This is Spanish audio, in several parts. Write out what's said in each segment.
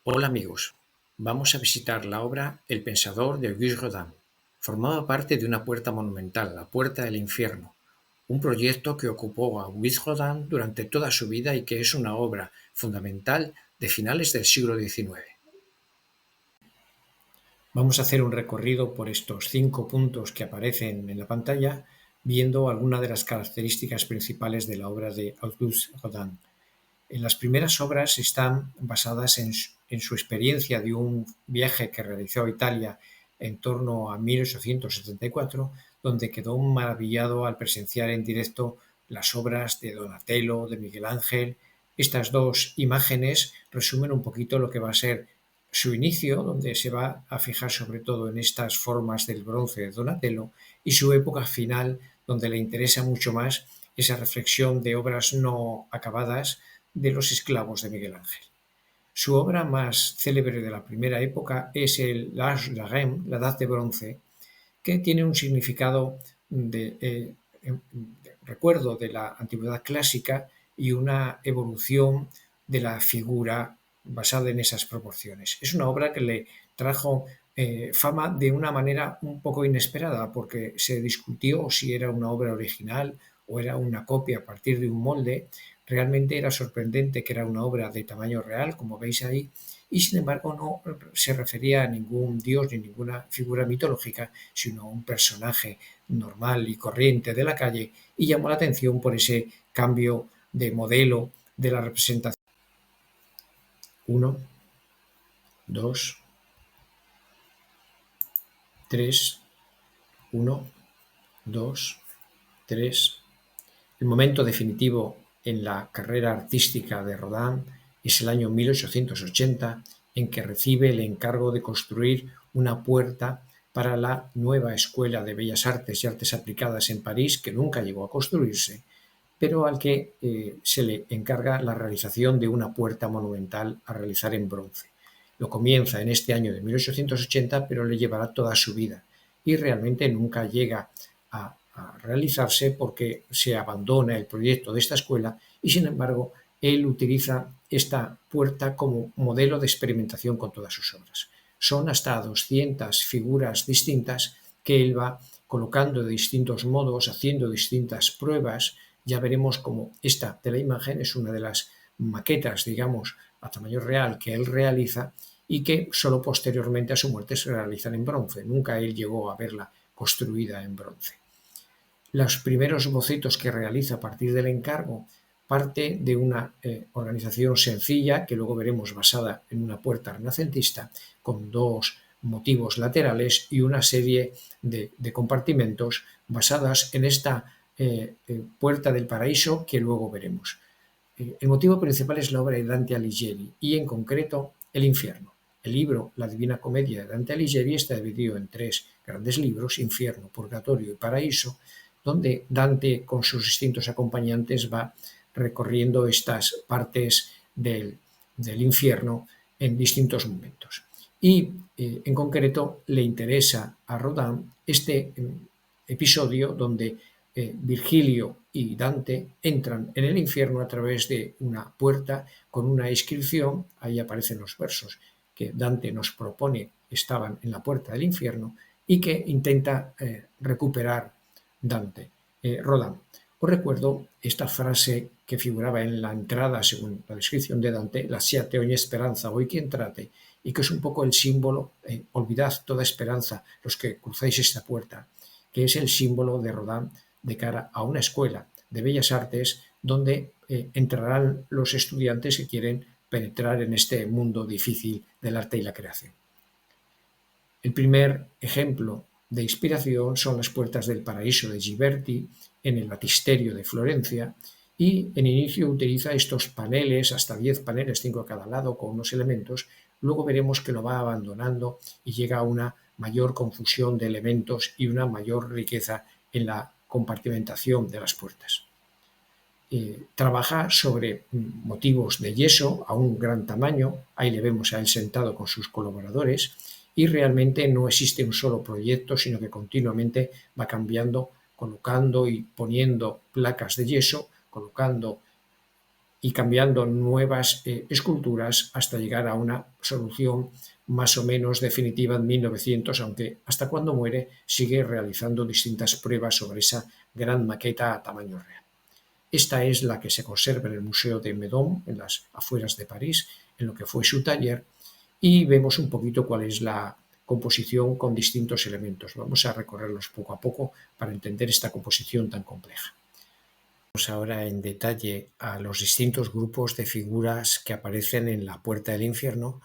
Hola amigos, vamos a visitar la obra El Pensador de Auguste Rodin. Formaba parte de una puerta monumental, la Puerta del Infierno, un proyecto que ocupó a Auguste Rodin durante toda su vida y que es una obra fundamental de finales del siglo XIX. Vamos a hacer un recorrido por estos 5 puntos que aparecen en la pantalla, viendo algunas de las características principales de la obra de Auguste Rodin. Las primeras obras están basadas en su experiencia de un viaje que realizó a Italia en torno a 1874, donde quedó maravillado al presenciar en directo las obras de Donatello, de Miguel Ángel. Estas dos imágenes resumen un poquito lo que va a ser su inicio, donde se va a fijar sobre todo en estas formas del bronce de Donatello, y su época final, donde le interesa mucho más esa reflexión de obras no acabadas de los esclavos de Miguel Ángel. Su obra más célebre de la primera época es el L'Âge d'Argent, la Edad de Bronce, que tiene un significado de recuerdo de la antigüedad clásica y una evolución de la figura basada en esas proporciones. Es una obra que le trajo fama de una manera un poco inesperada, porque se discutió si era una obra original o era una copia a partir de un molde. Realmente era sorprendente que era una obra de tamaño real, como veis ahí, y sin embargo no se refería a ningún dios ni ninguna figura mitológica, sino a un personaje normal y corriente de la calle, y llamó la atención por ese cambio de modelo de la representación. 1, 2, 3, 1, 2, 3. El momento definitivo en la carrera artística de Rodin es el año 1880, en que recibe el encargo de construir una puerta para la nueva Escuela de Bellas Artes y Artes Aplicadas en París, que nunca llegó a construirse, pero al que se le encarga la realización de una puerta monumental a realizar en bronce. Lo comienza en este año de 1880, pero le llevará toda su vida y realmente nunca llega a realizarse porque se abandona el proyecto de esta escuela y, sin embargo, él utiliza esta puerta como modelo de experimentación con todas sus obras. Son hasta 200 figuras distintas que él va colocando de distintos modos, haciendo distintas pruebas. Ya veremos cómo esta de la imagen es una de las maquetas, digamos, a tamaño real que él realiza y que solo posteriormente a su muerte se realizan en bronce. Nunca él llegó a verla construida en bronce. Los primeros bocetos que realiza a partir del encargo parte de una organización sencilla, que luego veremos basada en una puerta renacentista, con dos motivos laterales y una serie de compartimentos basadas en esta puerta del paraíso que luego veremos. El motivo principal es la obra de Dante Alighieri y en concreto El infierno. El libro La Divina Comedia de Dante Alighieri está dividido en 3 grandes libros, Infierno, Purgatorio y Paraíso, donde Dante con sus distintos acompañantes va recorriendo estas partes del infierno en distintos momentos. Y en concreto le interesa a Rodin este episodio donde Virgilio y Dante entran en el infierno a través de una puerta con una inscripción. Ahí aparecen los versos que Dante nos propone estaban en la puerta del infierno y que intenta recuperar Rodin. Os recuerdo esta frase que figuraba en la entrada, según la descripción de Dante, lasciate ogni esperanza voi che entrate, y que es un poco el símbolo, olvidad toda esperanza los que cruzáis esta puerta, que es el símbolo de Rodin de cara a una escuela de bellas artes donde entrarán los estudiantes que quieren penetrar en este mundo difícil del arte y la creación. El primer ejemplo de inspiración son las puertas del paraíso de Ghiberti en el Batisterio de Florencia, y en inicio utiliza estos paneles, hasta 10 paneles, 5 a cada lado, con unos elementos. Luego veremos que lo va abandonando y llega a una mayor confusión de elementos y una mayor riqueza en la compartimentación de las puertas. Trabaja sobre motivos de yeso a un gran tamaño. Ahí le vemos a él sentado con sus colaboradores, y realmente no existe un solo proyecto, sino que continuamente va cambiando, colocando y poniendo placas de yeso, colocando y cambiando nuevas esculturas hasta llegar a una solución más o menos definitiva en 1900, aunque hasta cuando muere sigue realizando distintas pruebas sobre esa gran maqueta a tamaño real. Esta es la que se conserva en el Museo de Meudon, en las afueras de París, en lo que fue su taller, y vemos un poquito cuál es la composición con distintos elementos. Vamos a recorrerlos poco a poco para entender esta composición tan compleja. Vamos ahora en detalle a los distintos grupos de figuras que aparecen en la Puerta del Infierno,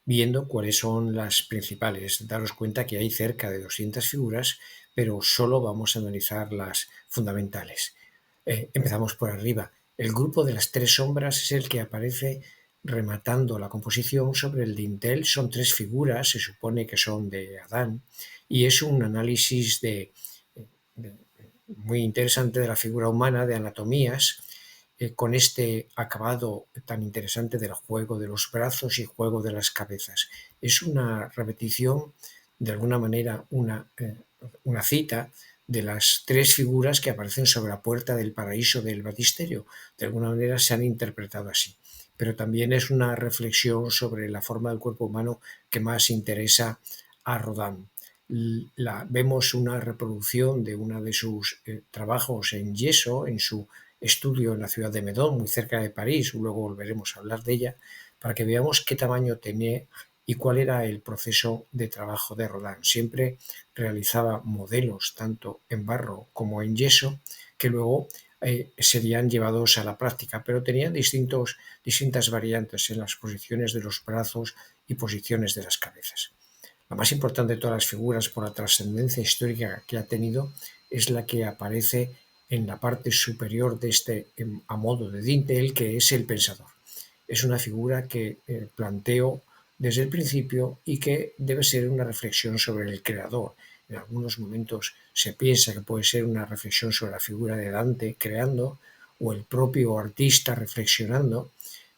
viendo cuáles son las principales. Daros cuenta que hay cerca de 200 figuras, pero solo vamos a analizar las fundamentales. Empezamos por arriba. El grupo de las tres sombras es el que aparece rematando la composición sobre el dintel. Son tres figuras, se supone que son de Adán, y es un análisis muy interesante de la figura humana, de anatomías, con este acabado tan interesante del juego de los brazos y juego de las cabezas. Es una repetición, de alguna manera, una cita de las tres figuras que aparecen sobre la puerta del paraíso del baptisterio. De alguna manera se han interpretado así. Pero también es una reflexión sobre la forma del cuerpo humano que más interesa a Rodin. Vemos una reproducción de uno de sus trabajos en yeso, en su estudio en la ciudad de Meudon, muy cerca de París, luego volveremos a hablar de ella, para que veamos qué tamaño tenía y cuál era el proceso de trabajo de Rodin. Siempre realizaba modelos tanto en barro como en yeso, que luego serían llevados a la práctica, pero tenían distintas variantes en las posiciones de los brazos y posiciones de las cabezas. La más importante de todas las figuras por la trascendencia histórica que ha tenido es la que aparece en la parte superior de este a modo de dintel, que es el pensador. Es una figura que planteo desde el principio y que debe ser una reflexión sobre el creador. En algunos momentos se piensa que puede ser una reflexión sobre la figura de Dante creando o el propio artista reflexionando.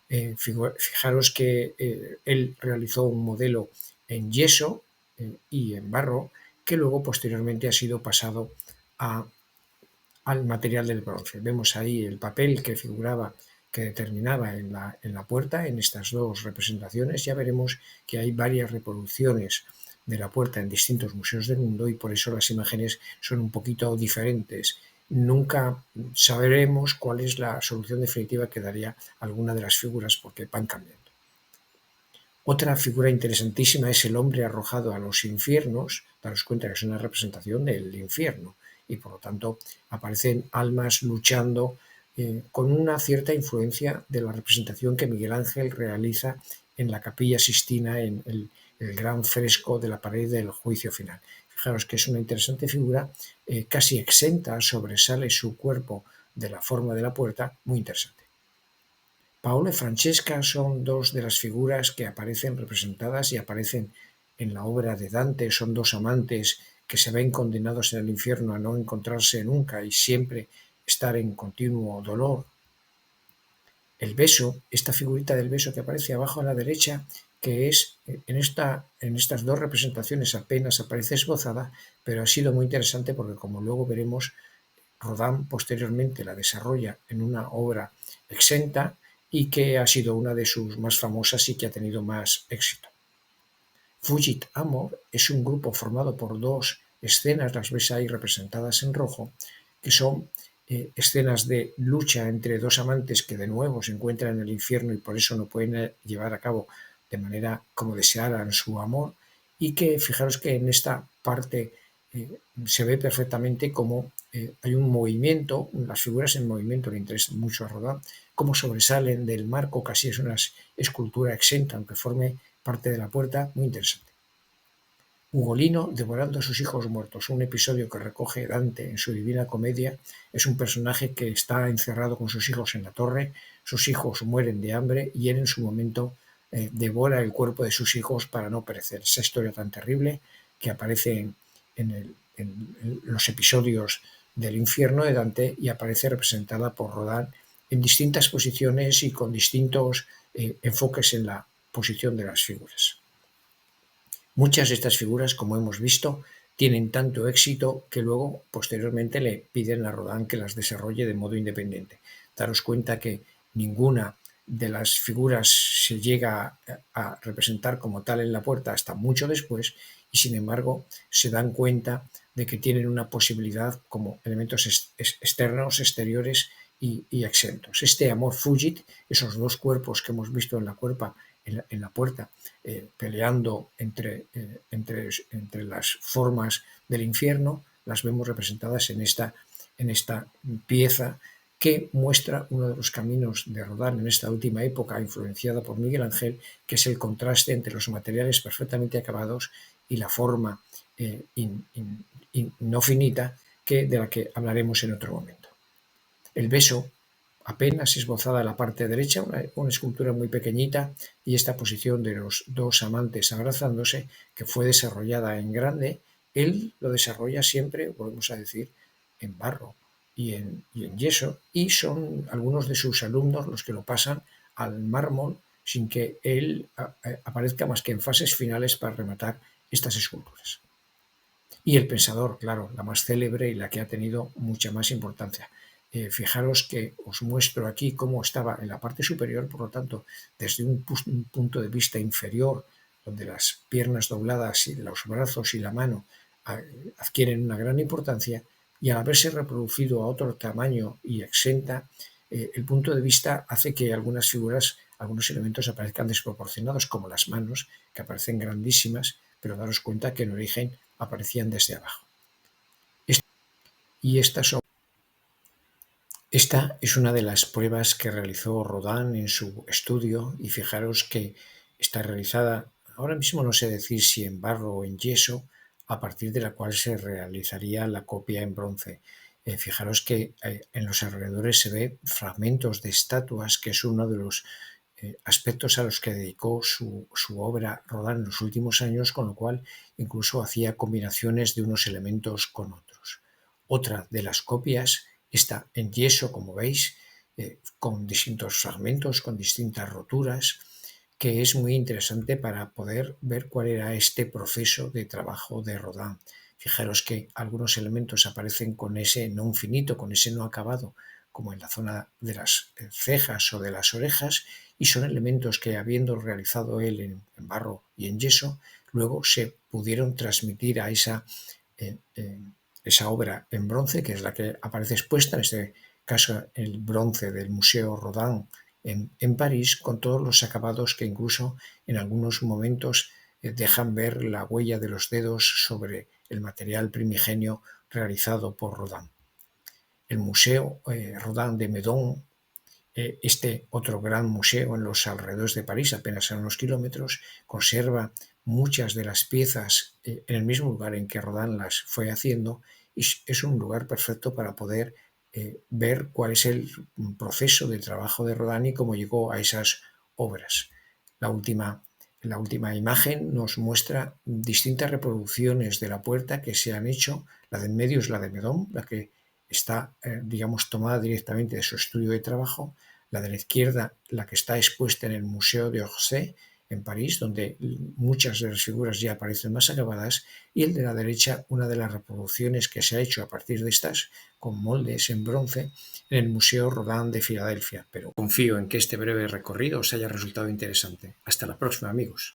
Fijaros que él realizó un modelo en yeso y en barro, que luego posteriormente ha sido pasado al material del bronce. Vemos ahí el papel que figuraba, que determinaba en la puerta, en estas dos representaciones. Ya veremos que hay varias reproducciones de la puerta en distintos museos del mundo y por eso las imágenes son un poquito diferentes. Nunca sabremos cuál es la solución definitiva que daría alguna de las figuras porque van cambiando. Otra figura interesantísima es el hombre arrojado a los infiernos. Daros cuenta que es una representación del infierno y por lo tanto aparecen almas luchando con una cierta influencia de la representación que Miguel Ángel realiza en la Capilla Sixtina, en el gran fresco de la pared del Juicio Final. Fijaros que es una interesante figura, casi exenta, sobresale su cuerpo de la forma de la puerta, muy interesante. Paolo y Francesca son dos de las figuras que aparecen representadas y aparecen en la obra de Dante. Son dos amantes que se ven condenados en el infierno a no encontrarse nunca y siempre estar en continuo dolor. El beso, esta figurita del beso que aparece abajo a la derecha, que es en estas dos representaciones apenas aparece esbozada, pero ha sido muy interesante porque, como luego veremos, Rodin posteriormente la desarrolla en una obra exenta y que ha sido una de sus más famosas y que ha tenido más éxito. Fugit Amor es un grupo formado por dos escenas, las ves ahí representadas en rojo, que son escenas de lucha entre dos amantes que de nuevo se encuentran en el infierno y por eso no pueden llevar a cabo de manera como desearan su amor, y que fijaros que en esta parte se ve perfectamente cómo hay un movimiento, las figuras en movimiento le interesan mucho a Rodin, cómo sobresalen del marco, casi es una escultura exenta, aunque forme parte de la puerta, muy interesante. Ugolino devorando a sus hijos muertos, un episodio que recoge Dante en su Divina Comedia. Es un personaje que está encerrado con sus hijos en la torre, sus hijos mueren de hambre y él en su momento devora el cuerpo de sus hijos para no perecer. Esa historia tan terrible que aparece en los episodios del infierno de Dante y aparece representada por Rodin en distintas posiciones y con distintos enfoques en la posición de las figuras. Muchas de estas figuras, como hemos visto, tienen tanto éxito que luego, posteriormente, le piden a Rodin que las desarrolle de modo independiente. Daros cuenta que ninguna de las figuras se llega a representar como tal en la puerta hasta mucho después, y sin embargo se dan cuenta de que tienen una posibilidad como elementos externos, exteriores y exentos. Este amor fugit, esos dos cuerpos que hemos visto en la puerta, peleando entre las formas del infierno, las vemos representadas en esta pieza que muestra uno de los caminos de Rodin en esta última época, influenciada por Miguel Ángel, que es el contraste entre los materiales perfectamente acabados y la forma no finita, de la que hablaremos en otro momento. El beso, apenas esbozada en la parte derecha, una escultura muy pequeñita, y esta posición de los dos amantes abrazándose, que fue desarrollada en grande, él lo desarrolla siempre, volvemos a decir, en barro y en yeso, y son algunos de sus alumnos los que lo pasan al mármol sin que él aparezca más que en fases finales para rematar estas esculturas. Y el pensador, claro, la más célebre y la que ha tenido mucha más importancia. Fijaros que os muestro aquí cómo estaba en la parte superior, por lo tanto, desde un punto de vista inferior, donde las piernas dobladas y los brazos y la mano adquieren una gran importancia, y al haberse reproducido a otro tamaño y exenta, el punto de vista hace que algunas figuras, algunos elementos aparezcan desproporcionados, como las manos, que aparecen grandísimas, pero daros cuenta que en origen aparecían desde abajo. Y esta es una de las pruebas que realizó Rodin en su estudio, y fijaros que está realizada, ahora mismo no sé decir si en barro o en yeso, a partir de la cual se realizaría la copia en bronce. Fijaros que en los alrededores se ve fragmentos de estatuas, que es uno de los aspectos a los que dedicó su obra Rodin en los últimos años, con lo cual incluso hacía combinaciones de unos elementos con otros. Otra de las copias está en yeso, como veis, con distintos fragmentos, con distintas roturas, que es muy interesante para poder ver cuál era este proceso de trabajo de Rodin. Fijaros que algunos elementos aparecen con ese no finito, con ese no acabado, como en la zona de las cejas o de las orejas, y son elementos que, habiendo realizado él en barro y en yeso, luego se pudieron transmitir a esa obra en bronce, que es la que aparece expuesta, en este caso el bronce del Museo Rodin en París, con todos los acabados que incluso en algunos momentos dejan ver la huella de los dedos sobre el material primigenio realizado por Rodin. El Museo Rodin de Meudon, este otro gran museo en los alrededores de París, apenas a unos kilómetros, conserva muchas de las piezas en el mismo lugar en que Rodin las fue haciendo, y es un lugar perfecto para poder ver cuál es el proceso de trabajo de Rodin y cómo llegó a esas obras. La última imagen nos muestra distintas reproducciones de la puerta que se han hecho. La de en medio es la de Meudon, la que está, digamos, tomada directamente de su estudio de trabajo. La de la izquierda, la que está expuesta en el Museo d'Orsay, en París, donde muchas de las figuras ya aparecen más acabadas, y el de la derecha, una de las reproducciones que se ha hecho a partir de estas, con moldes en bronce, en el Museo Rodin de Filadelfia. Pero confío en que este breve recorrido os haya resultado interesante. Hasta la próxima, amigos.